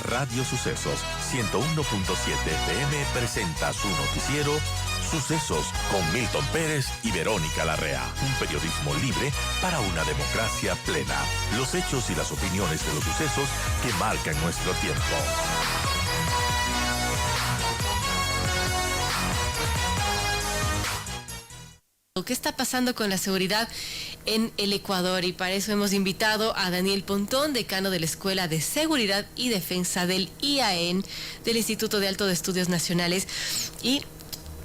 Radio Sucesos 101.7 FM presenta su noticiero Sucesos con Milton Pérez y Verónica Larrea. Un periodismo libre para una democracia plena. Los hechos y las opiniones de los sucesos que marcan nuestro tiempo. ¿Qué está pasando con la seguridad en el Ecuador? Y para eso hemos invitado a Daniel Pontón, decano de la Escuela de Seguridad y Defensa del IAEN, del Instituto de Alto de Estudios Nacionales. ¿Y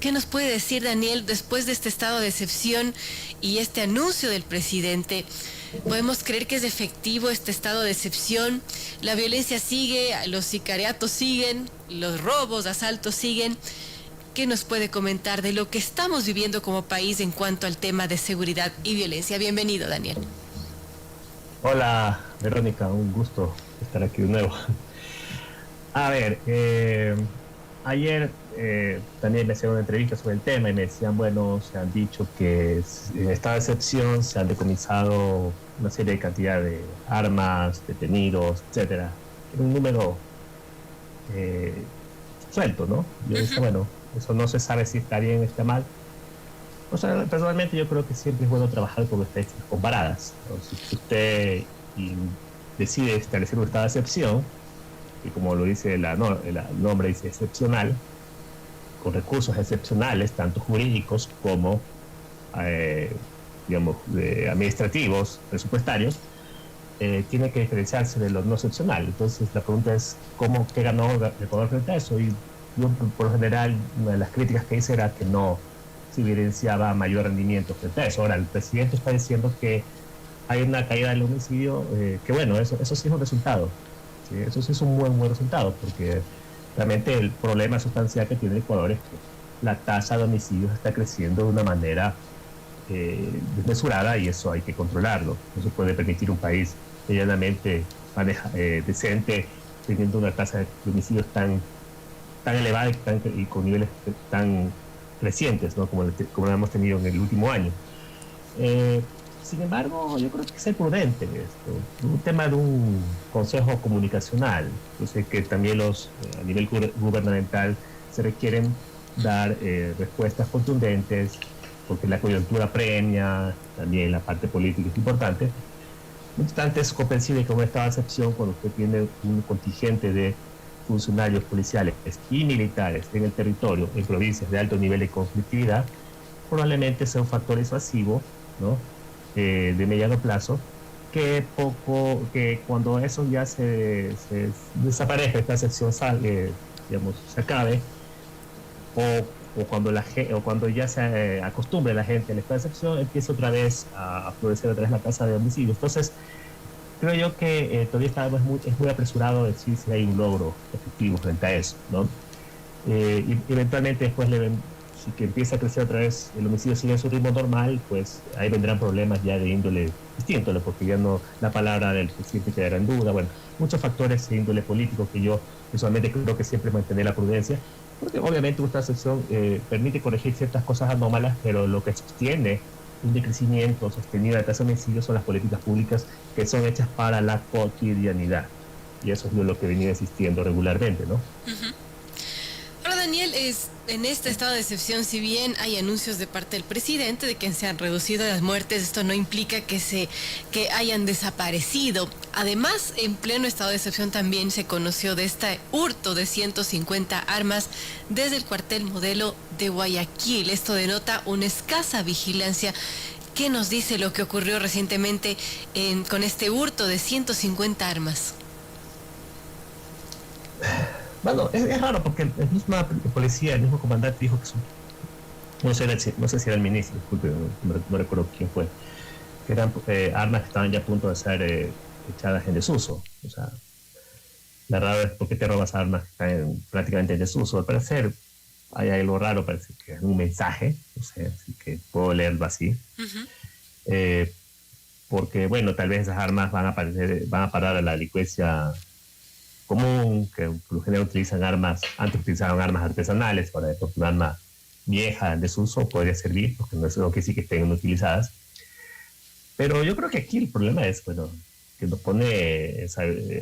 qué nos puede decir, Daniel, después de este estado de excepción y este anuncio del presidente? ¿Podemos creer que es efectivo este estado de excepción? La violencia sigue, los sicariatos siguen, los robos, asaltos siguen. ¿Qué nos puede comentar de lo que estamos viviendo como país en cuanto al tema de seguridad y violencia? Bienvenido, Daniel. Hola, Verónica, un gusto estar aquí de nuevo. A ver, ayer también me hicieron una entrevista sobre el tema y me decían, bueno, se han dicho que en esta excepción se han decomisado una serie de cantidad de armas, detenidos, etcétera. Un número suelto, ¿no? Yo decía, bueno, eso no se sabe si está bien o está mal. O sea, personalmente yo creo que siempre es bueno trabajar con estadísticas comparadas, ¿no? Si usted decide establecer un estado de excepción, y como lo dice el nombre, dice excepcional, con recursos excepcionales, tanto jurídicos como, digamos, administrativos, presupuestarios, tiene que diferenciarse de lo no excepcional. Entonces la pregunta es, ¿qué ganó Ecuador frente a eso? Y yo, por lo general, una de las críticas que hice era que no se evidenciaba mayor rendimiento frente a eso. Ahora, el presidente está diciendo que hay una caída del homicidio, que bueno, eso sí es un resultado. ¿Sí? Eso sí es un buen resultado, porque realmente el problema sustancial que tiene Ecuador es que la tasa de homicidios está creciendo de una manera desmesurada y eso hay que controlarlo. No se puede permitir un país medianamente decente teniendo una tasa de homicidios tan elevada y con niveles tan crecientes, ¿no? como lo hemos tenido en el último año. Sin embargo, yo creo que hay que ser prudente en esto. Un tema de un consejo comunicacional. Yo sé que también a nivel gubernamental se requieren dar respuestas contundentes, porque la coyuntura premia, también la parte política es importante. No obstante, es comprensible que con esta excepción, cuando usted tiene un contingente de funcionarios policiales y militares en el territorio, en provincias de alto nivel de conflictividad, probablemente sea un factor disuasivo, ¿no? De mediano plazo, que cuando eso ya se desaparezca, esta excepción digamos, se acabe, o cuando ya se acostumbre la gente a esta excepción, empieza otra vez a florecer otra vez la tasa de homicidios. Entonces, creo yo que todavía es muy apresurado decir si hay un logro efectivo frente a eso, ¿no? Y eventualmente después si que empieza a crecer otra vez el homicidio sigue en su ritmo normal, pues ahí vendrán problemas ya de índole distinto, ¿no? Porque ya no la palabra del presidente quedará en duda. Bueno, muchos factores de índole político que yo personalmente creo que siempre mantener la prudencia, porque obviamente esta excepción permite corregir ciertas cosas anómalas, pero lo que sostiene un decrecimiento sostenido de la tasa de homicidios son las políticas públicas que son hechas para la cotidianidad. Y eso es lo que venía insistiendo regularmente, ¿no? Uh-huh. Ahora, Daniel, en este estado de excepción, si bien hay anuncios de parte del presidente de que se han reducido las muertes, esto no implica que hayan desaparecido. Además, en pleno estado de excepción también se conoció de este hurto de 150 armas desde el cuartel Modelo de Guayaquil. Esto denota una escasa vigilancia. ¿Qué nos dice lo que ocurrió recientemente con este hurto de 150 armas? Bueno, es raro porque el mismo policía, el mismo comandante dijo que no sé si era el ministro, disculpe, no recuerdo quién fue, que eran armas que estaban ya a punto de ser echadas en desuso. O sea, la raro es por qué te robas armas que están prácticamente en desuso. Al parecer hay algo raro, parece que es un mensaje, no sé, así que puedo leerlo así. Uh-huh. Porque, bueno, tal vez esas armas van a parar a la delincuencia común, que por lo general antes utilizaban armas artesanales, ahora de un arma vieja, en desuso, podría servir, porque no quiere decir que estén utilizadas. Pero yo creo que aquí el problema es, bueno, que nos pone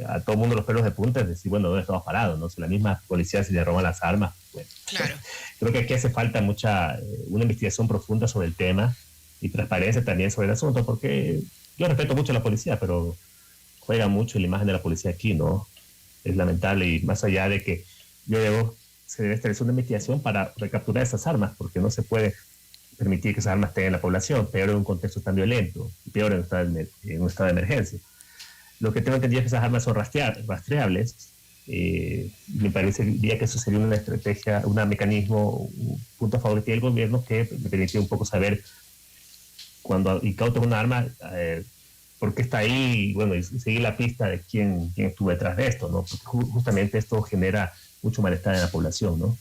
a todo el mundo los pelos de punta, es decir, bueno, ¿dónde estamos parados? ¿No? Si la misma policía se le roban las armas, bueno. Claro. Creo que aquí hace falta una investigación profunda sobre el tema y transparencia también sobre el asunto, porque yo respeto mucho a la policía, pero juega mucho la imagen de la policía aquí, ¿no? Es lamentable, y más allá de que se debe establecer una investigación para recapturar esas armas, porque no se puede permitir que esas armas estén en la población, peor en un contexto tan violento, peor en un estado de emergencia. Lo que tengo entendido es que esas armas son rastreables. Me parecería que eso sería una estrategia, un mecanismo, un punto a favor que tiene el gobierno, que me permitiría un poco saber cuando incautan una arma, por qué está ahí, y bueno, y seguir la pista de quién estuvo detrás de esto, ¿no? Porque justamente esto genera mucho malestar en la población, ¿no?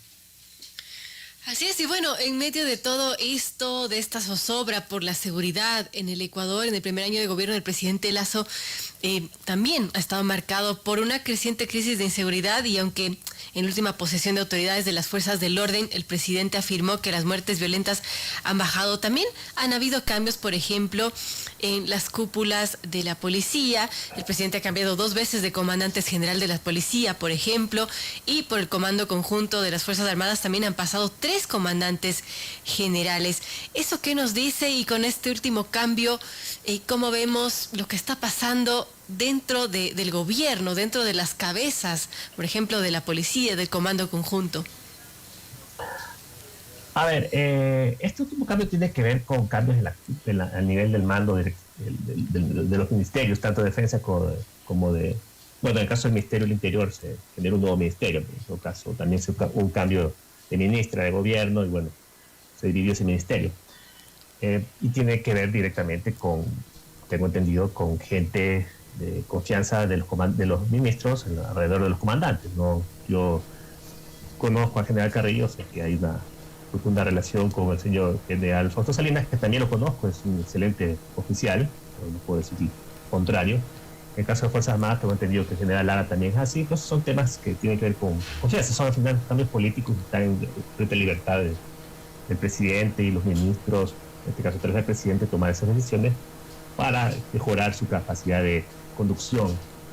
Así es, y bueno, en medio de todo esto, de esta zozobra por la seguridad en el Ecuador, en el primer año de gobierno del presidente Lasso, también ha estado marcado por una creciente crisis de inseguridad, y aunque en última posesión de autoridades de las fuerzas del orden, el presidente afirmó que las muertes violentas han bajado, también han habido cambios, por ejemplo, en las cúpulas de la policía. El presidente ha cambiado 2 veces de comandantes general de la policía, por ejemplo, y por el Comando Conjunto de las Fuerzas Armadas también han pasado 3 comandantes generales. ¿Eso qué nos dice? Y con este último cambio, ¿cómo vemos lo que está pasando dentro del gobierno, dentro de las cabezas, por ejemplo, de la policía, del Comando Conjunto? A ver, este último cambio tiene que ver con cambios al nivel del mando de los ministerios, tanto de defensa como de... Bueno, en el caso del Ministerio del Interior se generó un nuevo ministerio, en todo caso también se hubo un cambio de ministra de gobierno, y bueno, se dividió ese ministerio. Y tiene que ver directamente tengo entendido, con gente de confianza de los ministros alrededor de los comandantes, ¿no? Yo conozco al general Carrillo, sé que hay una profunda relación con el señor general Alfonso Salinas, que también lo conozco, es un excelente oficial, no puedo decir contrario. En el caso de Fuerzas Armadas, tengo entendido que el general Lara también es así. Entonces son temas que tienen que ver con confianza, son al final cambios políticos que están en completa libertad del presidente y los ministros, en este caso a través del presidente, tomar esas decisiones para mejorar su capacidad de conducción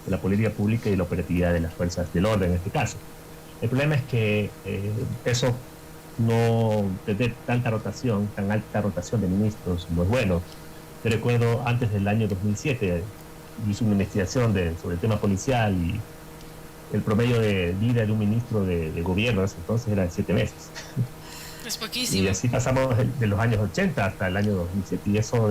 de la política pública y la operatividad de las fuerzas del orden en este caso. El problema es que eso no tener tan alta rotación de ministros no es bueno. Te recuerdo, antes del año 2007 hice una investigación sobre el tema policial, y el promedio de vida de un ministro de gobierno entonces era de 7 meses. Es poquísimo. Y así pasamos de los años 80 hasta el año 2007, y eso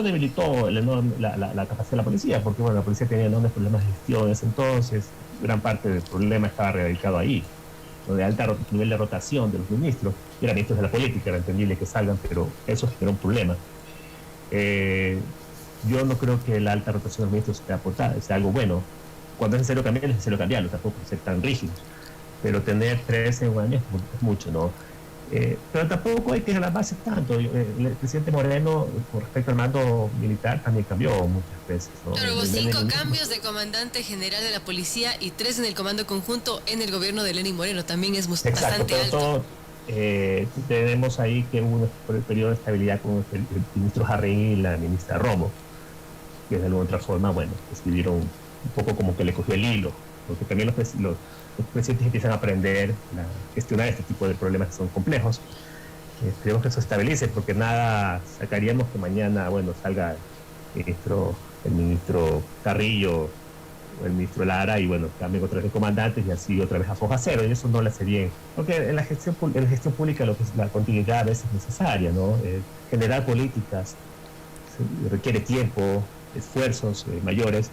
debilitó la capacidad de la policía, porque bueno, la policía tenía enormes problemas de gestión en ese entonces, gran parte del problema estaba radicado ahí, de alto nivel de rotación de los ministros. Eran ministros de la política, era entendible que salgan, pero eso generó un problema. Yo no creo que la alta rotación de los ministros sea algo bueno. Cuando es necesario cambiar, es necesario cambiarlo, tampoco ser tan rígidos. Pero tener 13 años es mucho, ¿no? Pero tampoco hay que alarmarse tanto. El presidente Moreno, con respecto al mando militar, también cambió muchas veces, ¿no? Pero hubo 5 cambios de comandante general de la policía y 3 en el Comando Conjunto en el gobierno de Lenín Moreno. También es bastante alto. Tenemos ahí que hubo un periodo de estabilidad con el ministro Jarrín y la ministra Romo, que de alguna otra forma, bueno, escribieron un poco como que le cogió el hilo, porque también los presidentes empiezan a aprender a gestionar este tipo de problemas que son complejos. Esperemos que eso se estabilice, porque nada sacaríamos que mañana, bueno, salga el ministro Carrillo o el ministro Lara, y bueno, cambien otra vez de comandantes y así otra vez a foja cero, y eso no le hace bien, porque en la gestión pública la continuidad a veces es necesaria, ¿no? Generar políticas requiere tiempo, esfuerzos mayores,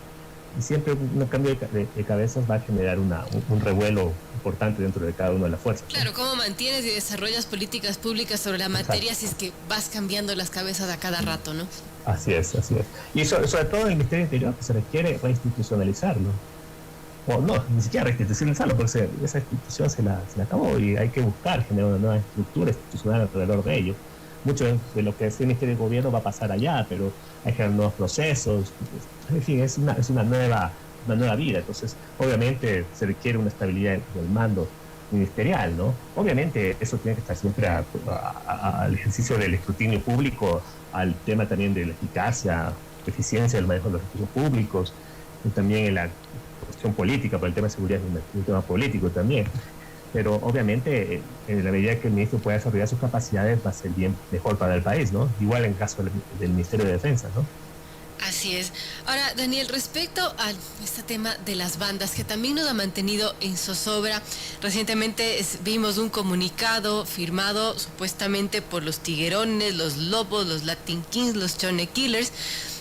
y siempre un cambio de cabezas va a generar un revuelo importante dentro de cada una de las fuerzas. Claro, ¿cómo mantienes y desarrollas políticas públicas sobre la materia? Exacto. Si es que vas cambiando las cabezas a cada rato, ¿no? Así es. Y sobre todo en el Ministerio del Interior, que se requiere reinstitucionalizarlo. O no, ni siquiera reinstitucionalizarlo, porque esa institución se la acabó, y hay que buscar generar una nueva estructura institucional alrededor de ello. Mucho de lo que es el Ministerio del Gobierno va a pasar allá, pero hay que generar nuevos procesos. En fin, es una nueva vida. Entonces, obviamente, se requiere una estabilidad del mando ministerial, ¿no? Obviamente, eso tiene que estar siempre al ejercicio del escrutinio público, al tema también de la eficacia eficiencia del manejo de los recursos públicos, y también en la cuestión política, por el tema de seguridad es un tema político también. Pero obviamente, en la medida que el ministro pueda desarrollar sus capacidades, va a ser bien mejor para el país, ¿no? Igual en caso del Ministerio de Defensa, ¿no? Así es. Ahora, Daniel, respecto a este tema de las bandas, que también nos ha mantenido en zozobra, recientemente vimos un comunicado firmado supuestamente por los Tiguerones, los Lobos, los Latin Kings, los Chone Killers.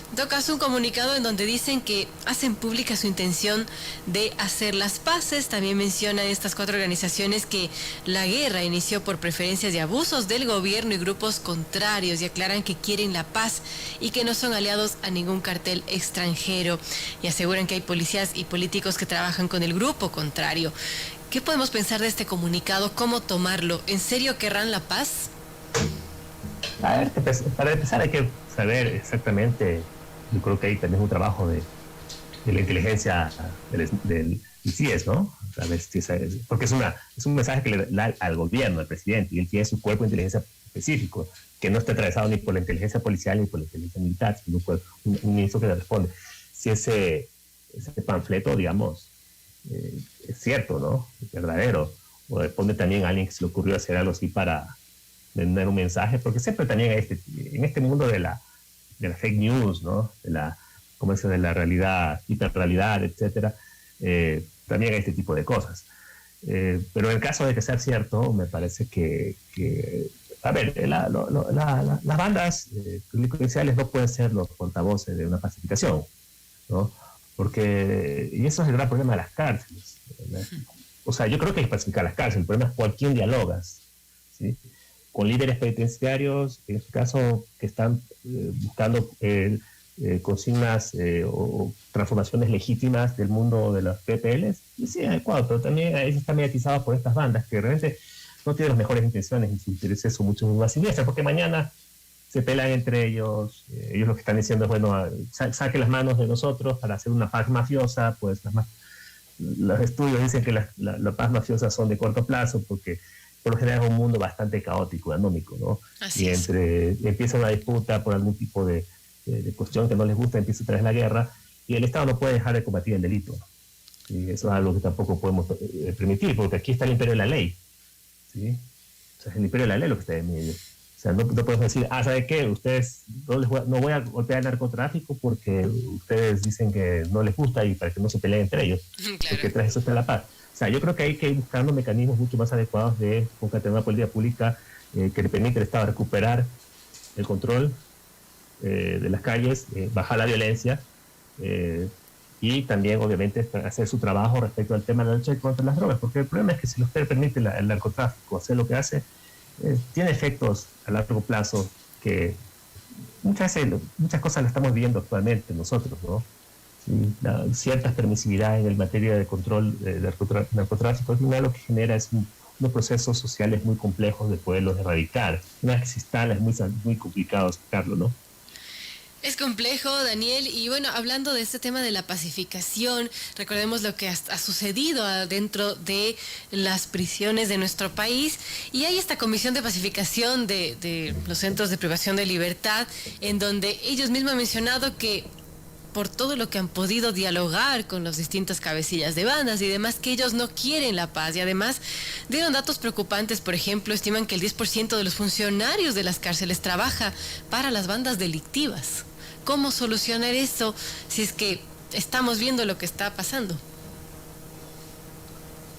En todo caso, un comunicado en donde dicen que hacen pública su intención de hacer las paces. También mencionan estas 4 organizaciones que la guerra inició por preferencias y abusos del gobierno y grupos contrarios, y aclaran que quieren la paz y que no son aliados a ningún cartel extranjero, y aseguran que hay policías y políticos que trabajan con el grupo contrario. ¿Qué podemos pensar de este comunicado? ¿Cómo tomarlo? ¿En serio querrán la paz? A ver, para empezar hay que saber exactamente. Yo creo que ahí también es un trabajo de la inteligencia del CIES, ¿no? Porque es un mensaje que le da al gobierno, al presidente, y él tiene su cuerpo de inteligencia específico, que no está atravesado ni por la inteligencia policial ni por la inteligencia militar, sino por un ministro que le responde. Si ese panfleto, digamos, es cierto, ¿no? Es verdadero, o responde también a alguien que se le ocurrió hacer algo así para tener un mensaje, porque siempre también en este mundo de la fake news, ¿no? De la realidad, hiperrealidad, etcétera, también hay este tipo de cosas. Pero en el caso de que sea cierto, me parece que a ver, las bandas delincuenciales no pueden ser los portavoces de una pacificación, ¿no? Y eso es el gran problema de las cárceles, ¿no? O sea, yo creo que hay que pacificar las cárceles. El problema es con quién dialogas, ¿sí? Con líderes penitenciarios, en este caso, que están buscando consignas o transformaciones legítimas del mundo de los PPLs, y sí, adecuado, pero también ahí están mediatizados por estas bandas que realmente no tienen las mejores intenciones y sus intereses son mucho más siniestros, porque mañana se pelan entre ellos. Ellos lo que están diciendo es, bueno, saque las manos de nosotros para hacer una paz mafiosa. Pues los estudios dicen que las paz mafiosas son de corto plazo, porque por lo general es un mundo bastante caótico, anómico, ¿no? Así y es. Empieza una disputa por algún tipo de cuestión que no les gusta, empieza otra vez la guerra, y el Estado no puede dejar de combatir el delito. Y eso es algo que tampoco podemos permitir, porque aquí está el imperio de la ley, ¿sí? O sea, es el imperio de la ley lo que está en medio. O sea, no podemos decir, ¿sabe qué? Ustedes no voy a golpear el narcotráfico porque ustedes dicen que no les gusta y para que no se peleen entre ellos. Claro. Porque tras eso está la paz. O sea, yo creo que hay que ir buscando mecanismos mucho más adecuados de concatenar una política pública que le permite al Estado recuperar el control de las calles, bajar la violencia y también, obviamente, hacer su trabajo respecto al tema de la lucha contra las drogas. Porque el problema es que si usted permite el narcotráfico hacer lo que hace, tiene efectos a largo plazo que muchas cosas las estamos viendo actualmente nosotros, ¿no? Sí, ciertas permisividades en materia de control del narcotráfico, al final lo que genera es unos procesos sociales muy complejos de poderlos erradicar. Una vez que se instala es muy complicado sacarlo, ¿no? Es complejo, Daniel, y bueno, hablando de este tema de la pacificación, recordemos lo que ha sucedido dentro de las prisiones de nuestro país, y hay esta comisión de pacificación de los centros de privación de libertad, en donde ellos mismos han mencionado que por todo lo que han podido dialogar con los distintas cabecillas de bandas y demás, que ellos no quieren la paz, y además dieron datos preocupantes. Por ejemplo, estiman que el 10% de los funcionarios de las cárceles trabaja para las bandas delictivas. ¿Cómo solucionar eso si es que estamos viendo lo que está pasando?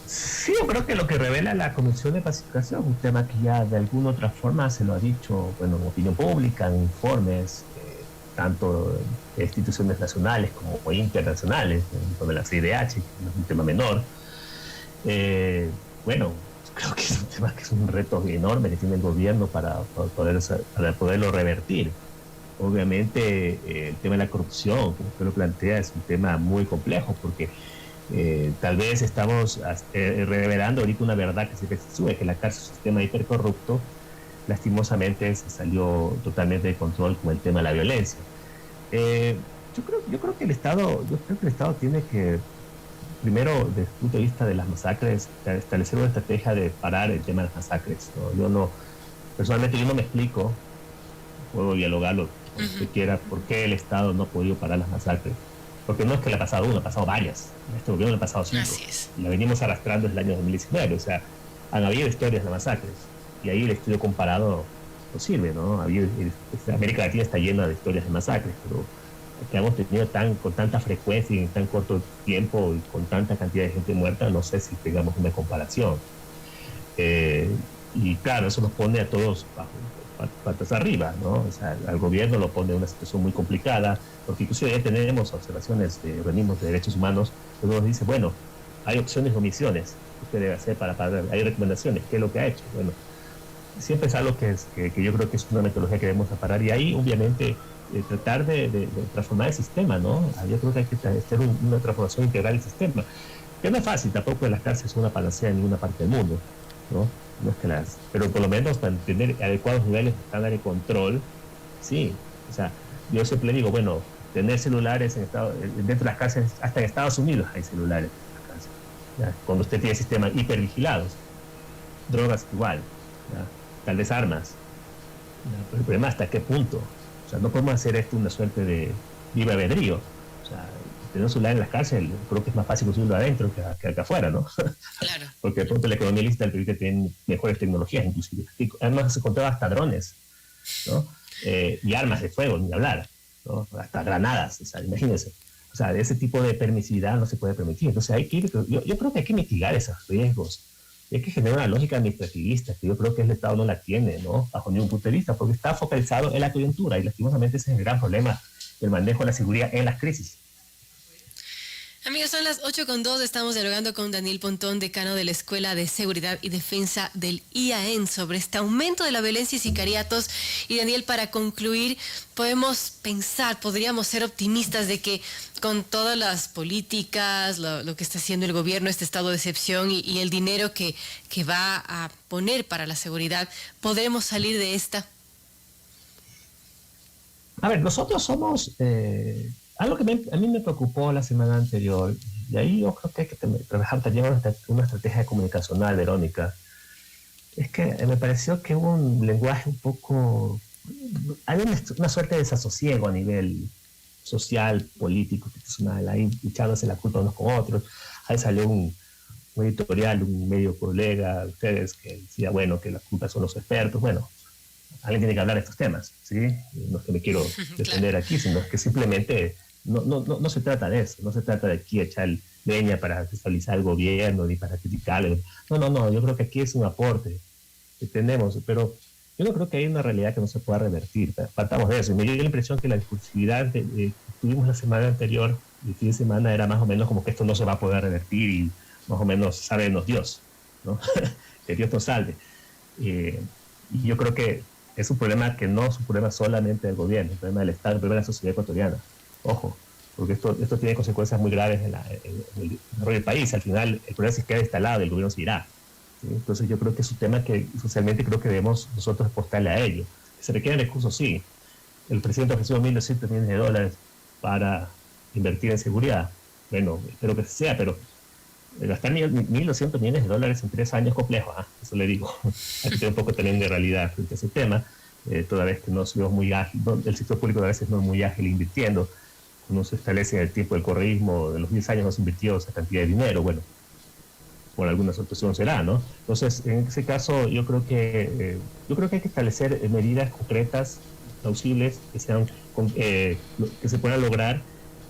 Sí, yo creo que lo que revela la Comisión de Pacificación es un tema que ya de alguna otra forma se lo ha dicho, bueno, en opinión pública, en informes, tanto de instituciones nacionales como internacionales, como la CIDH, que no es un tema menor. Bueno, creo que es un tema que es un reto enorme que tiene el gobierno para poderlo revertir. Obviamente, el tema de la corrupción, como usted lo plantea, es un tema muy complejo, porque tal vez estamos revelando ahorita una verdad que se sube, que la cárcel es un sistema hipercorrupto. Lastimosamente se salió totalmente de control con el tema de la violencia. Yo creo que el Estado tiene que, primero, desde el punto de vista de las masacres, establecer una estrategia de parar el tema de las masacres, ¿no? Personalmente yo no me explico, puedo dialogarlo usted quiera, por qué el Estado no ha podido parar las masacres. Porque no es que le ha pasado una, ha pasado varias. A este gobierno le ha pasado 5. Así es. Y la venimos arrastrando desde el año 2019. O sea, han habido historias de masacres. Y ahí el estudio comparado no sirve, ¿no? América Latina está llena de historias de masacres, pero que hemos tenido con tanta frecuencia y en tan corto tiempo y con tanta cantidad de gente muerta, no sé si tengamos una comparación. Y claro, eso nos pone a todos patas arriba, ¿no? O sea, al gobierno lo pone en una situación muy complicada, porque incluso ya tenemos observaciones de organismos de derechos humanos que nos dice, bueno, hay opciones y omisiones que usted debe hacer para pagar, hay recomendaciones, ¿qué es lo que ha hecho? Bueno, siempre es algo que yo creo que es una metodología que debemos parar, y ahí obviamente tratar de transformar el sistema, ¿no? Yo creo que hay que hacer una transformación integral del sistema, que no es fácil, tampoco las cárceles son una panacea en ninguna parte del mundo, ¿no? No es que pero por lo menos para tener adecuados niveles de estándar de control, sí. O sea, yo siempre digo, bueno, tener celulares dentro de las cárceles, hasta en Estados Unidos hay celulares en las cárceles, ¿ya? Cuando usted tiene sistemas hipervigilados, drogas igual, ¿ya? Tal vez armas, ¿ya? Pero el problema hasta qué punto. O sea, no podemos hacer esto una suerte de libre albedrío. O sea, tener un celular en las cárceles, creo que es más fácil conseguirlo adentro que acá afuera, ¿no? Claro. Porque de pronto la economía lícita le permite tener mejores tecnologías, inclusive. Y además se encontraba hasta drones, ¿no? Y armas de fuego, ni hablar, ¿no? Hasta granadas, o sea, imagínense. O sea, ese tipo de permisividad no se puede permitir. Entonces yo creo que hay que mitigar esos riesgos. Y hay que generar una lógica administrativista, que yo creo que el Estado no la tiene, ¿no? Bajo ningún punto de vista, porque está focalizado en la coyuntura, y lastimosamente ese es el gran problema del manejo de la seguridad en las crisis. Amigos, son las 8:02, estamos dialogando con Daniel Pontón, decano de la Escuela de Seguridad y Defensa del IAEN, sobre este aumento de la violencia y sicariatos. Y Daniel, para concluir, podríamos ser optimistas de que con todas las políticas, lo que está haciendo el gobierno, este estado de excepción y el dinero que va a poner para la seguridad, ¿podremos salir de esta? A ver, nosotros somos... algo que a mí me preocupó la semana anterior, y ahí yo creo que hay que trabajar también una estrategia comunicacional, Verónica, es que me pareció que hubo un lenguaje un poco... Hay una suerte de desasosiego a nivel social, político, institucional, ahí echándose la culpa unos con otros. Ahí salió un editorial, un medio colega de ustedes que decía, bueno, que la culpa son los expertos. Bueno, alguien tiene que hablar de estos temas, ¿sí? No es que me quiero defender aquí, sino que simplemente no se trata de eso, no se trata de aquí echar leña para desestabilizar el gobierno ni para criticarlo. No, yo creo que aquí es un aporte que tenemos, pero yo no creo que haya una realidad que no se pueda revertir. Partamos de eso. Me dio la impresión que la discursividad que tuvimos la semana anterior, el fin de semana, era más o menos como que esto no se va a poder revertir y más o menos sábenos Dios, ¿no? Que Dios nos salve. Y yo creo que es un problema que no es un problema solamente del gobierno, es un problema del Estado, un problema de la sociedad ecuatoriana. Ojo, porque esto tiene consecuencias muy graves en el desarrollo del país. Al final, el problema es que queda instalado y el gobierno se irá, ¿sí? Entonces yo creo que es un tema que socialmente creo que debemos nosotros apostarle a ello. Se requieren recursos, sí. El presidente ofreció $1.200 millones para invertir en seguridad. Bueno, espero que sea, pero gastar $1.200 millones en 3 años es complejo, ¿eh? Eso le digo. Hay que tener un poco también de realidad frente a ese tema, toda vez que no somos muy ágil, el sector público a veces no es muy ágil invirtiendo. No se establece en el tiempo del correísmo, de los 10 años no se invirtió esa cantidad de dinero, bueno, por alguna situación será, ¿no? Entonces, en ese caso, yo creo que hay que establecer medidas concretas, plausibles, que se puedan lograr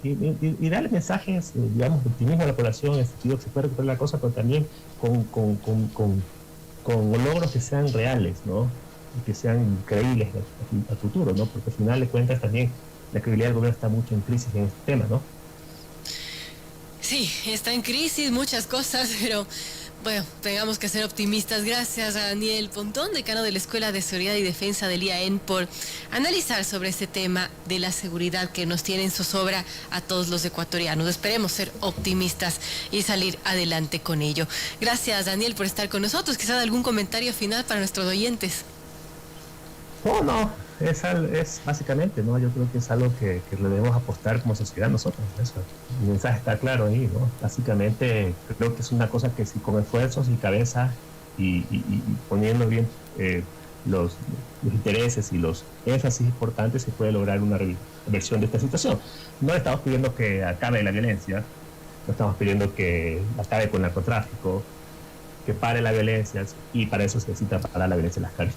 y darle mensajes, digamos, de optimismo a la población, en el sentido que se puede recuperar la cosa, pero también con logros que sean reales, ¿no? Y que sean creíbles al futuro, ¿no? Porque al final de cuentas también la credibilidad del gobierno está mucho en crisis en este tema, ¿no? Sí, está en crisis muchas cosas, pero bueno, tengamos que ser optimistas. Gracias a Daniel Pontón, decano de la Escuela de Seguridad y Defensa del IAEN, por analizar sobre este tema de la seguridad que nos tiene en zozobra a todos los ecuatorianos. Esperemos ser optimistas y salir adelante con ello. Gracias, Daniel, por estar con nosotros. Quizás algún comentario final para nuestros oyentes. No, es básicamente, ¿no? Yo creo que es algo que le debemos apostar como sociedad nosotros. Eso. El mensaje está claro ahí, ¿no? Básicamente creo que es una cosa que si con esfuerzos y cabeza y poniendo bien los, los intereses y los énfasis importantes, se puede lograr una reversión de esta situación. No estamos pidiendo que acabe la violencia, no estamos pidiendo que acabe con el narcotráfico, que pare la violencia, y para eso se necesita parar la violencia en las calles.